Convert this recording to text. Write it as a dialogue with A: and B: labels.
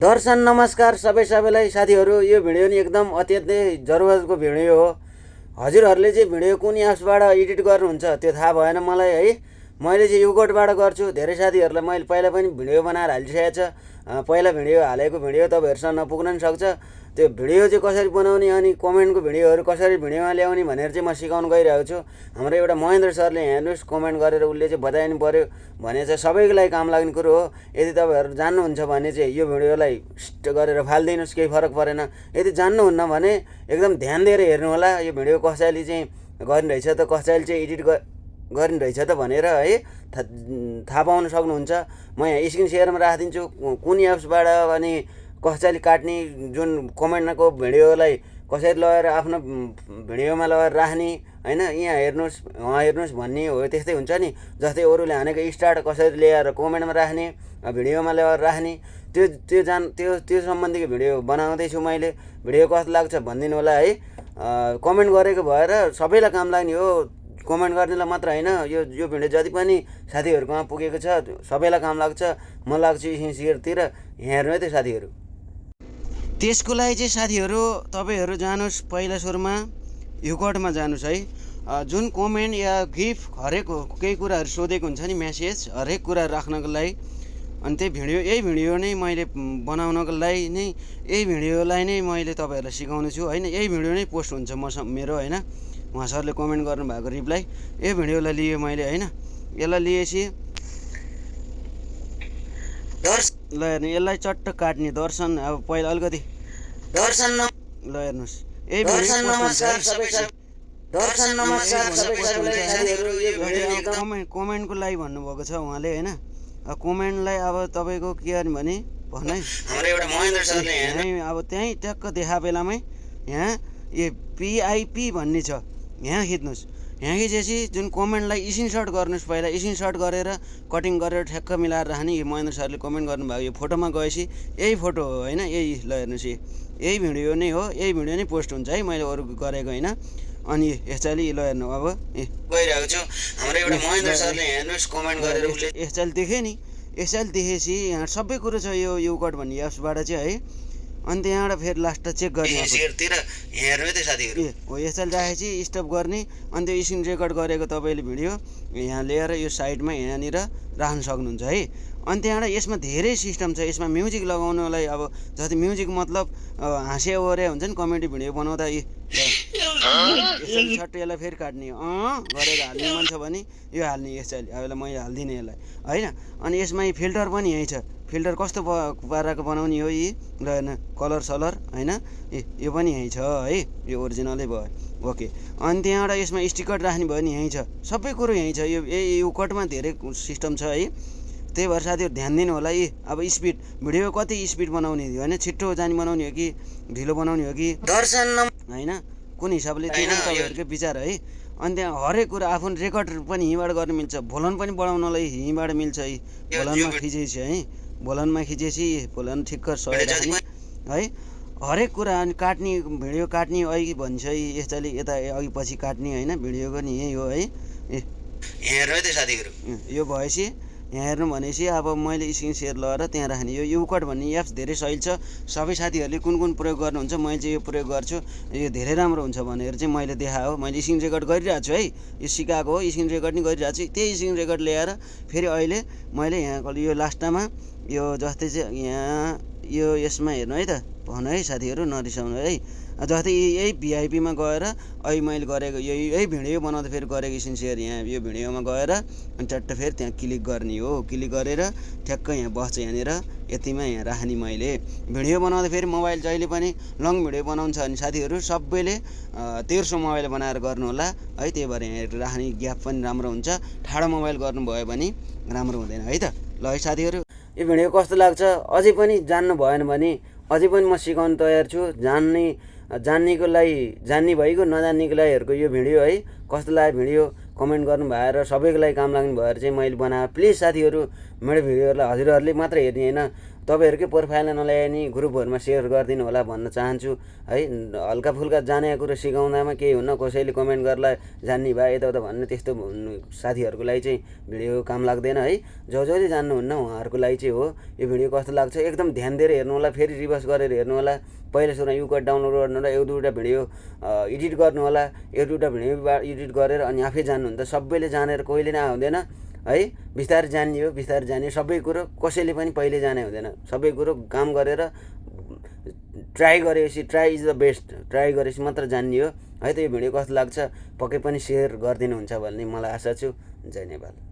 A: दर्शन नमस्कार सबैलाई साथीहरू। यो भिडियो नि एकदम अत्यन्तै जरुरतको भिडियो हो। हजुरहरूले चाहिँ भिडियो कुन एप्सबाट एडिट गर्नुहुन्छ त्यो थाहा भएन मलाई है। मैले चाहिँ युकोडबाट गर्छु। धेरै साथीहरूलाई मैले पहिला पनि भिडियो बनाएर हालिसकेको छ। पहिला भिडियो हालेको भिडियो तपाईँहरूसँग नपुग्न पनि सक्छ। त्यो भिडियो चाहिँ कसरी बनाउने अनि कमेन्टको भिडियोहरू कसरी भिडियोमा ल्याउने भनेर चाहिँ म सिकाउन गइरहेको छु। हाम्रो एउटा महेन्द्र सरले हेर्नुहोस् कमेन्ट गरेर उसले चाहिँ बताइनु पर्यो भने चाहिँ सबैको लागि काम लाग्ने कुरो हो। यदि तपाईँहरू जान्नुहुन्छ भने चाहिँ यो भिडियोलाई गरेर फालिदिनुहोस्, केही फरक परेन। यदि जान्नुहुन्न भने एकदम ध्यान दिएर हेर्नु होला। यो भिडियो कसैले चाहिँ गर्ने रहेछ त, कसैले चाहिँ एडिट गर्ने रहेछ त भनेर है थाहा पाउन सक्नुहुन्छ। म यहाँ स्क्रिन सेयरमा राखिदिन्छु कुन एप्सबाट अनि कसैले काट्ने, जुन कमेन्टको भिडियोलाई कसरी लगाएर आफ्नो भिडियोमा लगाएर राख्ने होइन। यहाँ हेर्नुहोस्, उहाँ हेर्नुहोस् भन्ने हो, त्यस्तै हुन्छ नि। जस्तै अरूले हानेको स्टार्ट कसरी ल्याएर कमेन्टमा राख्ने, भिडियोमा ल्याएर राख्ने, त्यो सम्बन्धीको भिडियो बनाउँदैछु मैले। भिडियो कस्तो लाग्छ भनिदिनु होला है। कमेन्ट गरेको भएर सबैलाई काम लाग्ने हो, कमेन्ट गर्नेलाई मात्र होइन। यो भिडियो जति पनि साथीहरूकोमा पुगेको छ सबैलाई काम लाग्छ। म लाग्छु सिन्सियरतिर। यहाँ हेर्नु है त्यो साथीहरू। त्यसको लागि चाहिँ साथीहरू तपाईँहरू जानुहोस्, पहिला सुरुमा युकोडमा जानुहोस् है। जुन कमेन्ट या गिफ्ट हरेक केही कुराहरू सोधेको हुन्छ नि, म्यासेज हरेक कुराहरू राख्नको लागि। अनि त्यही यही भिडियो नै मैले बनाउनको लागि नै, यही भिडियोलाई नै मैले तपाईँहरूलाई सिकाउने छु होइन। यही भिडियो नै पोस्ट हुन्छ मेरो होइन। उहाँ सरले कमेन्ट गर्नुभएको रिप्लाई यही भिडियोलाई लिएँ मैले होइन। यसलाई लिएपछि ल हेर्नु, यसलाई चट्ट काट्ने दर्शन। अब पहिला अलिकति दर्शन ल हेर्नुहोस्, यही कमेन्टको लागि भन्नुभएको छ उहाँले होइन। कमेन्टलाई अब तपाईँको के गर्ने भने भन है। अब त्यहीँ ट्याक्क देखा बेलामै यहाँ PIP भन्ने छ, यहाँ खिच्नुहोस्। यहाँ खिचेपछि जुन कमेन्टलाई स्क्रिनसट गर्नुहोस्। पहिला स्क्रिनसट गरेर कटिङ गरेर ठ्याक्क मिलाएर राख्ने। यो महेन्द्र सरले कमेन्ट गर्नुभएको यो फोटोमा गएपछि यही फोटो हो होइन। यही ल हेर्नुहोस्, यही भिडियो नै हो, यही भिडियो नै पोस्ट हुन्छ है, मैले अरू गरेको होइन। अनि यसैले ल हेर्नु, अब गइरहेको छु। हाम्रो एउटा महेन्द्र सरले हेर्नुहोस् कमेन्ट गरेर यसैले देखेँ नि। यसैले देखेपछि यहाँ सबै कुरो छ यो युकोड भन्ने एप्सबाट चाहिँ है। अनि त्यहाँबाट फेरि लास्ट चेक गर्ने हो। यसैले राखेपछि स्टप गर्ने। अनि त्यो स्क्रिन रेकर्ड गरेको तपाईँले भिडियो यहाँ ल्याएर यो साइडमा यहाँनिर राख्न सक्नुहुन्छ है। अनि त्यहाँबाट यसमा धेरै सिस्टम छ। यसमा म्युजिक लगाउनलाई, अब जस्तै म्युजिक मतलब हाँसे ओरे हुन्छ नि कमेडी भिडियो बनाउँदा सट्ट यसलाई फेरि काट्ने गरेर हाल्ने मन छ भने यो हाल्ने। यसैले अब मैले हाल्दिनँ यसलाई होइन। अनि यसमा फिल्टर पनि यहीँ छ। फिल्टर कस्तो पाराको बनाउने हो यी ल हेर्नु, कलर सलर होइन। यो पनि यहीँ छ है, यो ओरिजिनलै भयो ओके। अनि त्यहाँबाट यसमा स्टिकर राख्ने भयो नि यहीँ छ, सबै कुरो यहीँ छ। यो युकोडमा धेरै सिस्टम छ है। त्यही भएर साथीहरू ध्यान दिनु होला। अब स्पिड भिडियो कति स्पिड बनाउने हो होइन, छिट्टो जाने बनाउने हो कि ढिलो बनाउने हो कि दर्शन होइन, कुन हिसाबले त्यो पनि तपाईँहरूको विचार है। अनि त्यहाँ हरेक कुरा आफ्नो रेकर्ड पनि यहीँबाट गर्न मिल्छ। भोलन पनि बढाउनलाई यहीँबाट मिल्छ है। भोलनमा खिचेपछि है, भोलनमा खिचेपछि भोलन ठिक्क सय राख्ने है। हरेक कुरा अनि काट्ने, भिडियो काट्ने अघि भन्छ यसैले यता अघि पछि काट्ने होइन। भिडियोको नि यही हो है। यहाँ हेर्नु है त्यो साथीहरू। यो भएपछि यहाँ हेर्नु भनेपछि अब मैले स्क्रिन सेयर लगाएर त्यहाँ राख्ने। यो युकोड भन्ने एप्स धेरै सजिलो छ। सबै साथीहरूले कुन प्रयोग गर्नुहुन्छ, मैले चाहिँ यो प्रयोग गर्छु, यो धेरै राम्रो हुन्छ भनेर चाहिँ मैले देखाएको। मैले स्क्रिन रेकर्ड गरिरहेको छु है, यो सिकाएको हो। स्क्रिन रेकर्ड नि गरिरहेको छु। त्यही स्क्रिन रेकर्ड ल्याएर फेरि अहिले मैले यहाँ यो लास्टमा यो जस्तै चाहिँ यहाँ यो यसमा हेर्नु है त, भन्नु है साथीहरू, नरिसाउनु है। जस्तै यही VIPमा गएर अहिले मैले गरेको यही भिडियो बनाउँदा फेरि गरेको स्क्रिन सेयर यहाँ यो भिडियोमा गएर अनि चट्ट फेरि त्यहाँ क्लिक गर्ने हो। क्लिक गरेर ठ्याक्क यहाँ बस्छ यहाँनिर, यतिमा यहाँ राख्ने। मैले भिडियो बनाउँदा फेरि मोबाइल जहिले पनि लङ भिडियो बनाउँछ भने साथीहरू सबैले 1300 मोबाइल बनाएर गर्नु होला है। त्यही भएर यहाँ राख्ने ग्याप पनि राम्रो हुन्छ। ठाडो मोबाइल गर्नुभयो भने राम्रो हुँदैन है त। ल है साथीहरू, यो भिडियो कस्तो लाग्छ अझै पनि जान्नु भएन भने अझै पनि म सिकाउन तयार छु। जान्नेको लागि, जान्ने भइगयो, नजान्नेको लागिहरूको यो भिडियो है। कस्तो लाग्यो भिडियो कमेन्ट गर्नु भएर सबैको लागि काम लाग्ने भएर चाहिँ मैले बनाएँ। प्लिज साथीहरू मेरो भिडियोहरूलाई हजुरहरूले मात्र हेर्ने होइन, तपाईँहरूकै प्रोफाइलमा नल्याए नि ग्रुपहरूमा सेयर गरिदिनु होला भन्न चाहन्छु है। हल्का फुल्का जानेको कुरो सिकाउँदामा केही हुन्न, कसैले कमेन्ट गर्ला जान्ने भए यताउता भन्ने त्यस्तो साथीहरूको लागि चाहिँ भिडियो काम लाग्दैन है। जसले जान्नुहुन्न उहाँहरूको लागि चाहिँ हो। यो भिडियो कस्तो लाग्छ एकदम ध्यान दिएर हेर्नु होला, फेरि रिभर्स गरेर हेर्नु होला, पहिला सुरु युकट डाउनलोड गर्नु होला, एक दुईवटा भिडियो एडिट गर्नु होला, एक दुईवटा भिडियो एडिट गरेर अनि आफै जान्नुहुन्छ। सबैले जानेर कोहीले नै आउँदैन है, बिस्तारै जानियो, बिस्तारै जानियो सबै कुरो। कसैले पनि पहिले जाने हुँदैन, सबै कुरो काम गरेर ट्राई गरेपछि, try is the best, try गरेपछि मात्र जानियो है। त यो भिडियो कस्तो लाग्छ पक्कै पनि सेयर गरिदिनुहुन्छ भन्ने मलाई आशा छु। जय नेपाल।